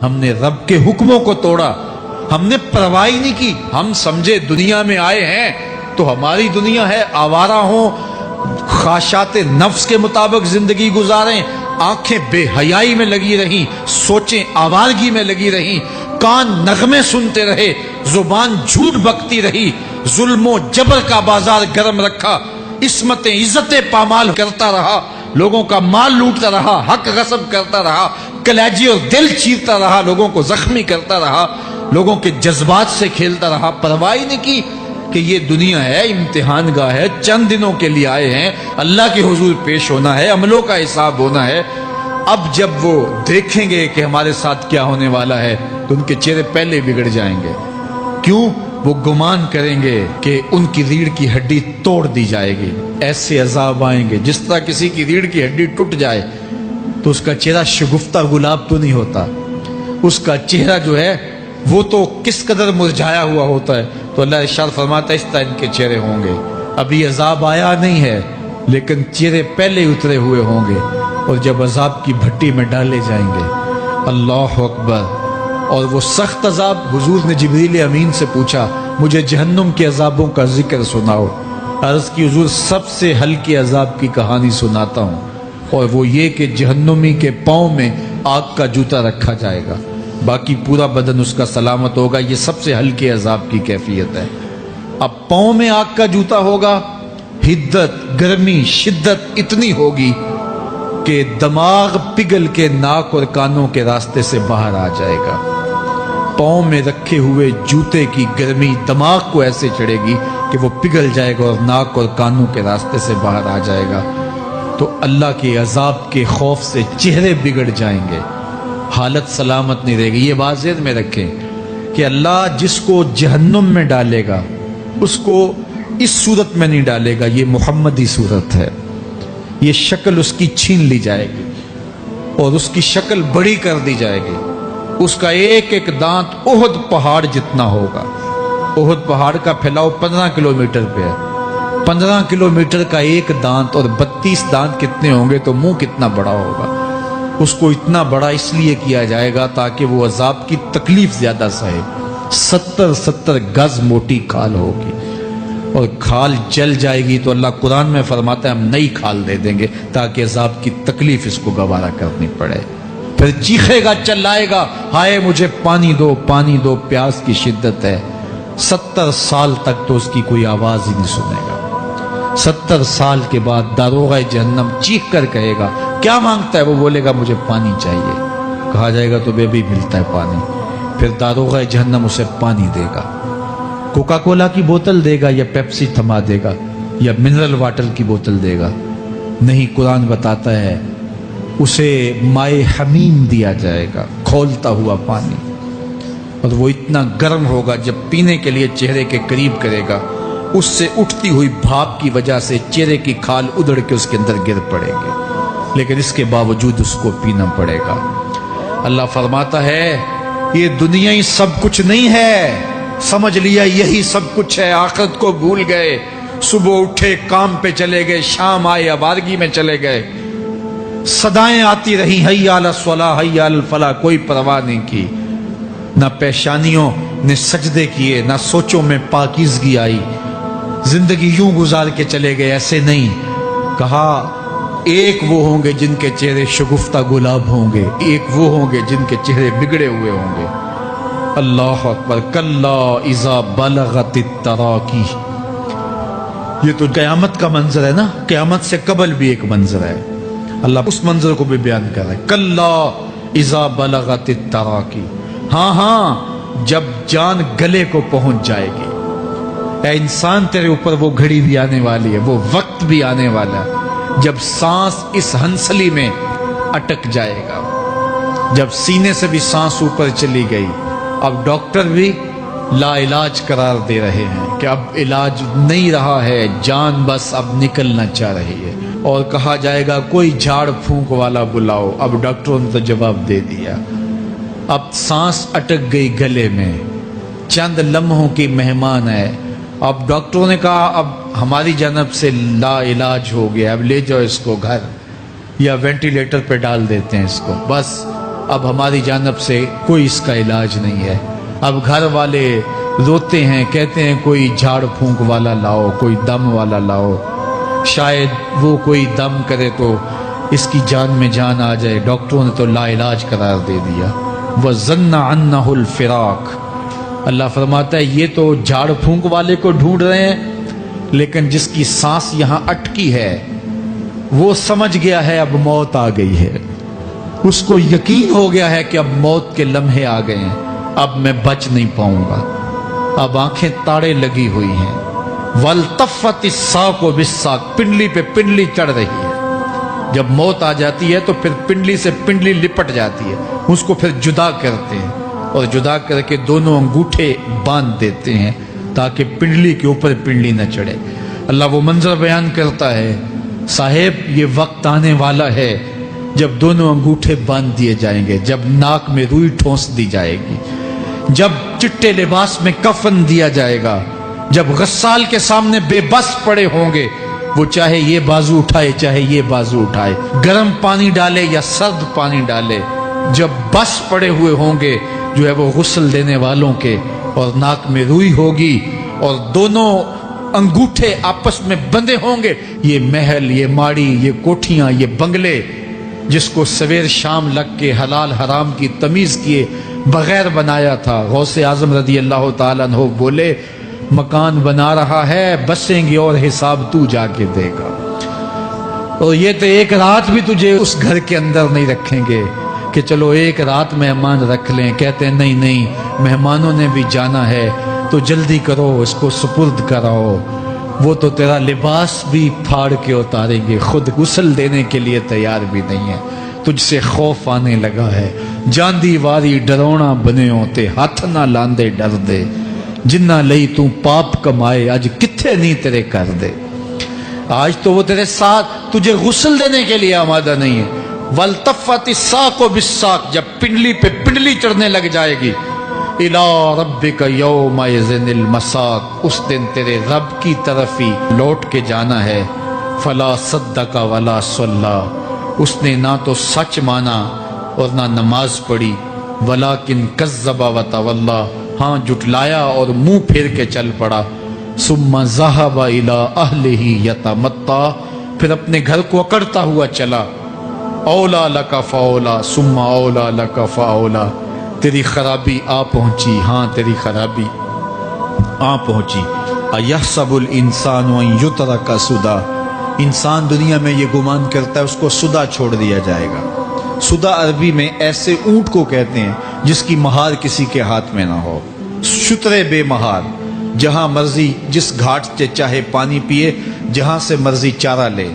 ہم نے رب کے حکموں کو توڑا، ہم نے پرواہ ہی نہیں کی۔ ہم سمجھے دنیا میں آئے ہیں تو ہماری دنیا ہے، آوارہ ہوں، خواہشات نفس کے مطابق زندگی گزاریں، آنکھیں بے حیائی میں لگی رہیں، سوچیں آوارگی میں لگی رہیں، کان نغمے سنتے رہے، زبان جھوٹ بکتی رہی، ظلم و جبر کا بازار گرم رکھا، عصمتیں عزتیں پامال کرتا رہا، لوگوں کا مال لوٹتا رہا، حق غصب کرتا رہا، کلیجی اور دل چیرتا رہا، لوگوں کو زخمی کرتا رہا، لوگوں کے جذبات سے کھیلتا رہا، پرواہ نہیں کی کہ یہ دنیا ہے، امتحان گاہ ہے، چند دنوں کے لیے آئے ہیں، اللہ کے حضور پیش ہونا ہے، عملوں کا حساب ہونا ہے۔ اب جب وہ دیکھیں گے کہ ہمارے ساتھ کیا ہونے والا ہے تو ان کے چہرے پہلے بگڑ جائیں گے۔ کیوں؟ وہ گمان کریں گے کہ ان کی ریڑھ کی ہڈی توڑ دی جائے گی، ایسے عذاب آئیں گے جس طرح کسی کی ریڑھ کی ہڈی ٹوٹ جائے تو اس کا چہرہ شگفتہ گلاب تو نہیں ہوتا، اس کا چہرہ جو ہے وہ تو کس قدر مرجھایا ہوا ہوتا ہے۔ تو اللہ ارشاد فرماتا ہے اس طرح ان کے چہرے ہوں گے۔ ابھی عذاب آیا نہیں ہے لیکن چہرے پہلے اترے ہوئے ہوں گے، اور جب عذاب کی بھٹی میں ڈالے جائیں گے، اللہ اکبر، اور وہ سخت عذاب، حضور نے جبریل امین سے پوچھا مجھے جہنم کے عذابوں کا ذکر سناؤ۔ عرض کی حضور سب سے ہلکے عذاب کی کہانی سناتا ہوں، اور وہ یہ کہ جہنمی کے پاؤں میں آگ کا جوتا رکھا جائے گا، باقی پورا بدن اس کا سلامت ہوگا۔ یہ سب سے ہلکے عذاب کی کیفیت ہے۔ اب پاؤں میں آگ کا جوتا ہوگا، حدت، گرمی، شدت اتنی ہوگی کہ دماغ پگھل کے ناک اور کانوں کے راستے سے باہر آ جائے گا۔ پاؤں میں رکھے ہوئے جوتے کی گرمی دماغ کو ایسے چڑھے گی کہ وہ پگھل جائے گا اور ناک اور کانوں کے راستے سے باہر آ جائے گا۔ تو اللہ کے عذاب کے خوف سے چہرے بگڑ جائیں گے، حالت سلامت نہیں رہے گی۔ یہ بات ذہن میں رکھیں کہ اللہ جس کو جہنم میں ڈالے گا اس کو اس صورت میں نہیں ڈالے گا، یہ محمدی صورت ہے، یہ شکل اس کی چھین لی جائے گی اور اس کی شکل بڑی کر دی جائے گی۔ اس کا ایک ایک دانت احد پہاڑ جتنا ہوگا۔ احد پہاڑ کا پھیلاؤ 15 کلومیٹر پہ ہے، 15 کلومیٹر کا ایک دانت، اور 32 دانت کتنے ہوں گے تو منہ کتنا بڑا ہوگا۔ اس کو اتنا بڑا اس لیے کیا جائے گا تاکہ وہ عذاب کی تکلیف زیادہ سہے۔ 70 گز موٹی کھال ہوگی، اور کھال جل جائے گی تو اللہ قرآن میں فرماتا ہے ہم نئی کھال دے دیں گے تاکہ عذاب کی تکلیف اس کو گوارا کرنی پڑے۔ پھر چیخے گا، چلائے گا، ہائے مجھے پانی دو، پانی دو، پیاس کی شدت ہے۔ 70 سال تک تو اس کی کوئی آواز ہی نہیں سنے گا۔ 70 سال کے بعد داروغہ جہنم چیخ کر کہے گا کیا مانگتا ہے؟ وہ بولے گا مجھے پانی چاہیے۔ کہا جائے گا تو بے بھی ملتا ہے پانی۔ پھر داروغہ جہنم اسے پانی دے گا، کوکا کولا کی بوتل دے گا یا پیپسی تھما دے گا یا منرل واٹر کی بوتل دے گا؟ نہیں، قرآن بتاتا ہے اسے مائے حمیم دیا جائے گا، کھولتا ہوا پانی، اور وہ اتنا گرم ہوگا جب پینے کے لیے چہرے کے قریب کرے گا اس سے اٹھتی ہوئی بھاپ کی وجہ سے چہرے کی کھال ادھڑ کے اس کے اندر گر پڑے گی، لیکن اس کے باوجود اس کو پینا پڑے گا۔ اللہ فرماتا ہے یہ دنیا ہی سب کچھ نہیں ہے، سمجھ لیا یہی سب کچھ ہے، آخرت کو بھول گئے، صبح اٹھے کام پہ چلے گئے، شام آئے آوارگی میں چلے گئے، صدائیں آتی رہی حی علی الصلاح حی علی الفلاح، کوئی پرواہ نہیں کی، نہ پیشانیوں نے سجدے کیے، نہ سوچوں میں پاکیزگی آئی، زندگی یوں گزار کے چلے گئے۔ ایسے نہیں، کہا ایک وہ ہوں گے جن کے چہرے شگفتہ گلاب ہوں گے، ایک وہ ہوں گے جن کے چہرے بگڑے ہوئے ہوں گے۔ اللہ اکبر، کلا اذا بلغت التراقی، یہ تو قیامت کا منظر ہے نا، قیامت سے قبل بھی ایک منظر ہے، اللہ اس منظر کو بھی بیان کر رہا ہے، کلا اذا بلغت التراقی، ہاں جب جان گلے کو پہنچ جائے گی۔ اے انسان تیرے اوپر وہ گھڑی بھی آنے والی ہے، وہ وقت بھی آنے والا ہے جب سانس اس ہنسلی میں اٹک جائے گا، جب سینے سے بھی سانس اوپر چلی گئی، اب ڈاکٹر بھی لا علاج قرار دے رہے ہیں کہ اب علاج نہیں رہا ہے، جان بس اب نکلنا چاہ رہی ہے، اور کہا جائے گا کوئی جھاڑ پھونک والا بلاؤ۔ اب ڈاکٹروں نے تو جواب دے دیا، اب سانس اٹک گئی گلے میں، چند لمحوں کی مہمان ہے۔ اب ڈاکٹروں نے کہا اب ہماری جانب سے لا علاج ہو گیا، اب لے جاؤ اس کو گھر، یا وینٹیلیٹر پہ ڈال دیتے ہیں اس کو، بس اب ہماری جانب سے کوئی اس کا علاج نہیں ہے۔ اب گھر والے روتے ہیں، کہتے ہیں کوئی جھاڑ پھونک والا لاؤ، کوئی دم والا لاؤ، شاید وہ کوئی دم کرے تو اس کی جان میں جان آ جائے۔ ڈاکٹروں نے تو لا علاج قرار دے دیا۔ وَظَنَّ عَنَّهُ الْفِرَاقُ، اللہ فرماتا ہے یہ تو جھاڑ پھونک والے کو ڈھونڈ رہے ہیں، لیکن جس کی سانس یہاں اٹکی ہے وہ سمجھ گیا ہے اب موت آ گئی ہے، اس کو یقین ہو گیا ہے کہ اب موت کے لمحے آ گئے ہیں، اب میں بچ نہیں پاؤں گا، اب آنکھیں تاڑے لگی ہوئی ہیں۔ وَالْتَفَّتِ السَّاقُ بِالسَّاقِ، پنڈلی پہ پنڈلی چڑھ رہی ہے۔ جب موت آ جاتی ہے تو پھر پنڈلی سے پنڈلی لپٹ جاتی ہے، اس کو پھر جدا کرتے ہیں اور جدا کر کے دونوں انگوٹھے باندھ دیتے ہیں تاکہ پنڈلی کے اوپر پنڈلی نہ چڑھے۔ اللہ وہ منظر بیان کرتا ہے، صاحب یہ وقت آنے والا ہے جب دونوں انگوٹھے باندھ دیے جائیں گے، جب ناک میں روئی ٹھونس دی جائے گی، جب چٹے لباس میں کفن دیا جائے گا، جب غسال کے سامنے بے بس پڑے ہوں گے، وہ چاہے یہ بازو اٹھائے چاہے یہ بازو اٹھائے، گرم پانی ڈالے یا سرد پانی ڈالے، جب بس پڑے ہوئے ہوں گے جو ہے وہ غسل دینے والوں کے، اور ناک میں روئی ہوگی اور دونوں انگوٹھے آپس میں بندھے ہوں گے۔ یہ محل، یہ ماڑی، یہ کوٹھیاں، یہ بنگلے جس کو سویر شام لگ کے حلال حرام کی تمیز کیے بغیر بنایا تھا، غوث اعظم رضی اللہ تعالیٰ عنہ بولے مکان بنا رہا ہے، بسیں گے اور حساب تو جا کے دے گا، اور یہ تو ایک رات بھی تجھے اس گھر کے اندر نہیں رکھیں گے کہ چلو ایک رات مہمان رکھ لیں۔ کہتے ہیں نہیں نہیں، مہمانوں نے بھی جانا ہے تو جلدی کرو، اس کو سپرد کراؤ، وہ تو تیرا لباس بھی پھاڑ کے اتاریں گے، خود غسل دینے کے لیے تیار بھی نہیں ہے، تجھ سے خوف آنے لگا ہے۔ جاندی واری ڈرونا بنے ہوتے، ہاتھ نہ لاندے ڈر دے، جنہ لئی تو پاپ کمائے اج کتھے نہیں تیرے کر دے۔ آج تو وہ تیرے ساتھ تجھے غسل دینے کے لیے آمادہ نہیں ہے۔ وَالْتَفَّتِ السَّاقُ بِالسَّاقِ، جب پنڈلی پہ پنڈلی چڑھنے لگ جائے گی، إِلَىٰ رَبِّكَ يَوْمَئِذٍ الْمَسَاقُ، اس دن تیرے رب کی طرف ہی لوٹ کے جانا ہے۔ فَلَا صَدَّقَ وَلَا صَلَّىٰ، اس نے نہ تو سچ مانا اور نہ نماز پڑھی، وَلَٰكِنْ كَذَّبَ وَتَوَلَّىٰ، ہاں جھٹلایا اور منہ پھیر کے چل پڑا۔ ثُمَّ ذَهَبَ إِلَىٰ أَهْلِهِ يَتَمَطَّىٰ، پھر اپنے گھر کو اکڑتا ہوا چلا۔ اولا لک فاولا ثم اولا لک فاولا، تیری خرابی آ پہنچی، ہاں تیری خرابی آ پہنچی۔ ایحسب الانسان ان یترک سدی، انسان دنیا میں یہ گمان کرتا ہے اس کو سدا چھوڑ دیا جائے گا۔ سدا عربی میں ایسے اونٹ کو کہتے ہیں جس کی مہار کسی کے ہاتھ میں نہ ہو، شترے بے مہار، جہاں مرضی جس گھاٹ سے چاہے پانی پیے، جہاں سے مرضی چارہ لے،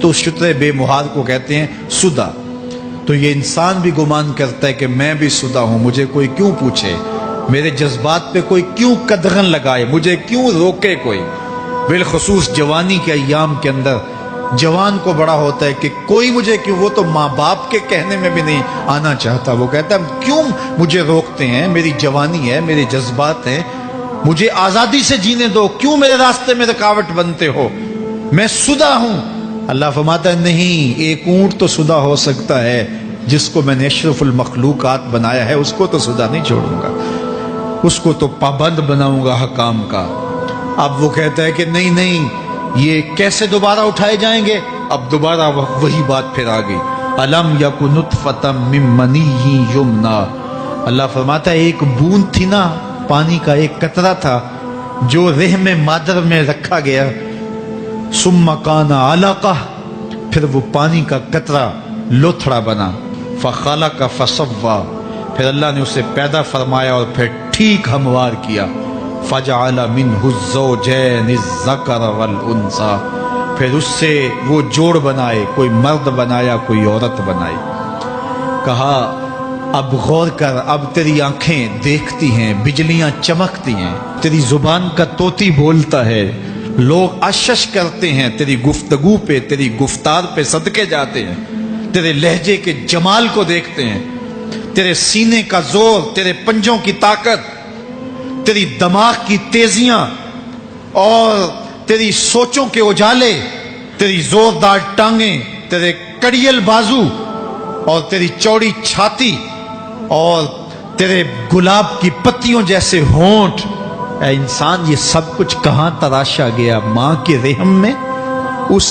تو شترے بے مہار کو کہتے ہیں سدا۔ تو یہ انسان بھی گمان کرتا ہے کہ میں بھی سدا ہوں، مجھے کوئی کیوں پوچھے، میرے جذبات پہ کوئی کیوں قدغن لگائے، مجھے کیوں روکے کوئی۔ بالخصوص جوانی کے ایام کے اندر جوان کو بڑا ہوتا ہے کہ کوئی مجھے کیوں، وہ تو ماں باپ کے کہنے میں بھی نہیں آنا چاہتا، وہ کہتا ہے کیوں مجھے روکتے ہیں، میری جوانی ہے، میرے جذبات ہیں، مجھے آزادی سے جینے دو، کیوں میرے راستے میں رکاوٹ بنتے ہو، میں سدا ہوں۔ اللہ فرماتا ہے نہیں، ایک اونٹ تو سدا ہو سکتا ہے، جس کو میں نے اشرف المخلوقات بنایا ہے اس کو تو سدا نہیں چھوڑوں گا، اس کو تو پابند بناؤں گا حکام کا۔ اب وہ کہتا ہے کہ نہیں نہیں، یہ کیسے دوبارہ اٹھائے جائیں گے؟ اب دوبارہ وہی بات پھر آ گئی، الم یک نطفۃ من منی یمنا، اللہ فرماتا ہے ایک بوند تھی نا، پانی کا ایک قطرہ تھا جو رحم مادر میں رکھا گیا، ثم کان علقہ، پھر وہ پانی کا قطرہ لوتھڑا بنا، فخلق فسوی، پھر اللہ نے اسے پیدا فرمایا اور پھر ٹھیک ہموار کیا، فجعل منہ الزوجین الذکر والانثی، پھر اس سے وہ جوڑ بنائے، کوئی مرد بنایا کوئی عورت بنائی۔ کہا اب غور کر، اب تیری آنکھیں دیکھتی ہیں، بجلیاں چمکتی ہیں، تیری زبان کا طوطی بولتا ہے، لوگ اشش کرتے ہیں تیری گفتگو پہ، تیری گفتار پہ صدقے جاتے ہیں، تیرے لہجے کے جمال کو دیکھتے ہیں، تیرے سینے کا زور، تیرے پنجوں کی طاقت، تیری دماغ کی تیزیاں اور تیری سوچوں کے اجالے، تیری زوردار ٹانگیں، تیرے کڑیل بازو اور تیری چوڑی چھاتی اور تیرے گلاب کی پتیوں جیسے ہونٹ، اے انسان یہ سب کچھ کہاں تراشا گیا؟ ماں کے رحم میں، اس